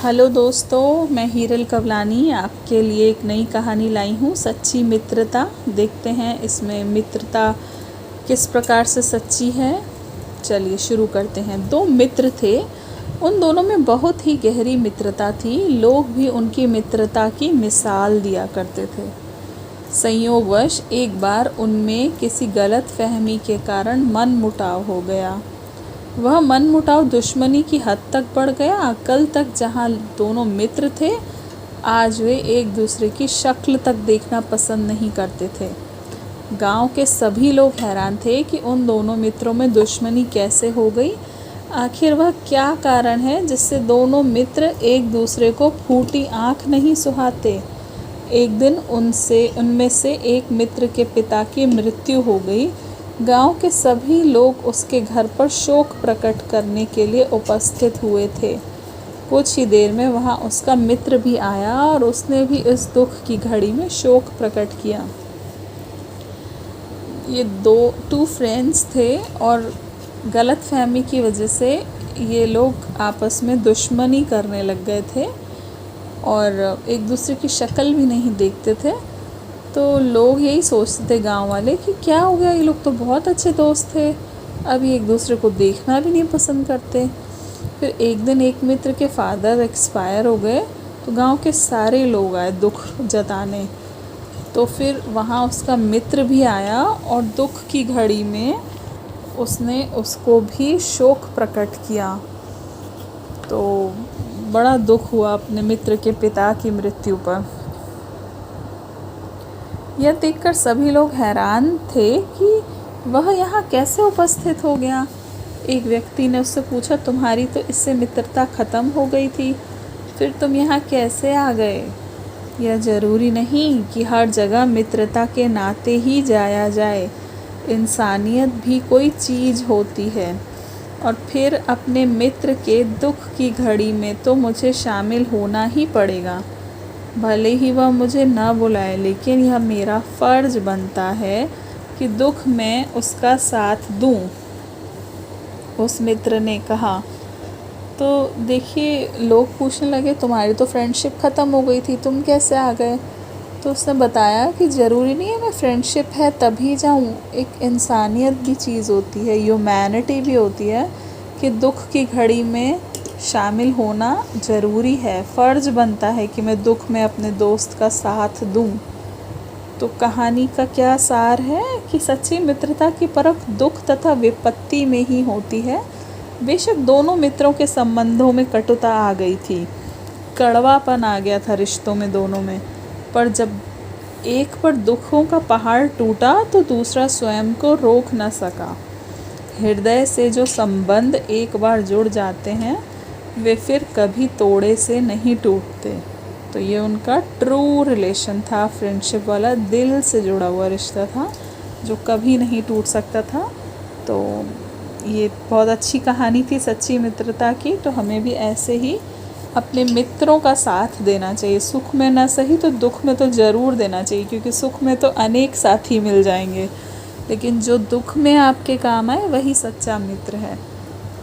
Hello दोस्तों, मैं हीरल कवलानी आपके लिए एक नई कहानी लाई हूँ। सच्ची मित्रता। देखते हैं इसमें मित्रता किस प्रकार से सच्ची है। चलिए शुरू करते हैं। दो मित्र थे, उन दोनों में बहुत ही गहरी मित्रता थी। लोग भी उनकी मित्रता की मिसाल दिया करते थे। संयोगवश एक बार उनमें किसी गलत फहमी के कारण मनमुटाव हो गया। वह मनमुटाव दुश्मनी की हद तक बढ़ गया। कल तक जहाँ दोनों मित्र थे, आज वे एक दूसरे की शक्ल तक देखना पसंद नहीं करते थे। गांव के सभी लोग हैरान थे कि उन दोनों मित्रों में दुश्मनी कैसे हो गई। आखिर वह क्या कारण है जिससे दोनों मित्र एक दूसरे को फूटी आँख नहीं सुहाते। एक दिन उनमें से एक मित्र के पिता की मृत्यु हो गई। गांव के सभी लोग उसके घर पर शोक प्रकट करने के लिए उपस्थित हुए थे। कुछ ही देर में वहां उसका मित्र भी आया और उसने भी इस दुख की घड़ी में शोक प्रकट किया। ये टू फ्रेंड्स थे और गलतफहमी की वजह से ये लोग आपस में दुश्मनी करने लग गए थे और एक दूसरे की शक्ल भी नहीं देखते थे। तो लोग यही सोचते थे, गांव वाले, कि क्या हो गया, ये लोग तो बहुत अच्छे दोस्त थे, अभी एक दूसरे को देखना भी नहीं पसंद करते। फिर एक दिन एक मित्र के फादर एक्सपायर हो गए, तो गांव के सारे लोग आए दुख जताने। तो फिर वहाँ उसका मित्र भी आया और दुख की घड़ी में उसने उसको भी शोक प्रकट किया। तो बड़ा दुख हुआ अपने मित्र के पिता की मृत्यु पर। यह देखकर सभी लोग हैरान थे कि वह यहाँ कैसे उपस्थित हो गया। एक व्यक्ति ने उससे पूछा, तुम्हारी तो इससे मित्रता ख़त्म हो गई थी, फिर तुम यहाँ कैसे आ गए? यह ज़रूरी नहीं कि हर जगह मित्रता के नाते ही जाया जाए। इंसानियत भी कोई चीज़ होती है। और फिर अपने मित्र के दुख की घड़ी में तो मुझे शामिल होना ही पड़ेगा। भले ही वह मुझे न बुलाए, लेकिन यह मेरा फ़र्ज़ बनता है कि दुख में उसका साथ दूं, उस मित्र ने कहा। तो देखिए, लोग पूछने लगे, तुम्हारी तो फ्रेंडशिप ख़त्म हो गई थी, तुम कैसे आ गए? तो उसने बताया कि ज़रूरी नहीं है मैं फ्रेंडशिप है तभी जाऊं। एक इंसानियत भी चीज़ होती है, ह्यूमैनिटी भी होती है कि दुख की घड़ी में शामिल होना ज़रूरी है। फ़र्ज़ बनता है कि मैं दुख में अपने दोस्त का साथ दूं। तो कहानी का क्या सार है कि सच्ची मित्रता की परख दुख तथा विपत्ति में ही होती है। बेशक दोनों मित्रों के संबंधों में कटुता आ गई थी, कड़वापन आ गया था रिश्तों में दोनों में, पर जब एक पर दुखों का पहाड़ टूटा तो दूसरा स्वयं को रोक न सका। हृदय से जो संबंध एक बार जुड़ जाते हैं, वे फिर कभी तोड़े से नहीं टूटते। तो ये उनका ट्रू रिलेशन था, फ्रेंडशिप वाला, दिल से जुड़ा हुआ रिश्ता था जो कभी नहीं टूट सकता था। तो ये बहुत अच्छी कहानी थी सच्ची मित्रता की। तो हमें भी ऐसे ही अपने मित्रों का साथ देना चाहिए। सुख में ना सही तो दुख में तो ज़रूर देना चाहिए, क्योंकि सुख में तो अनेक साथी मिल जाएंगे, लेकिन जो दुख में आपके काम आए वही सच्चा मित्र है।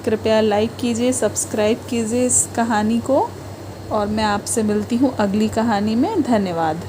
कृपया लाइक कीजिए, सब्सक्राइब कीजिए इस कहानी को, और मैं आपसे मिलती हूँ अगली कहानी में। धन्यवाद।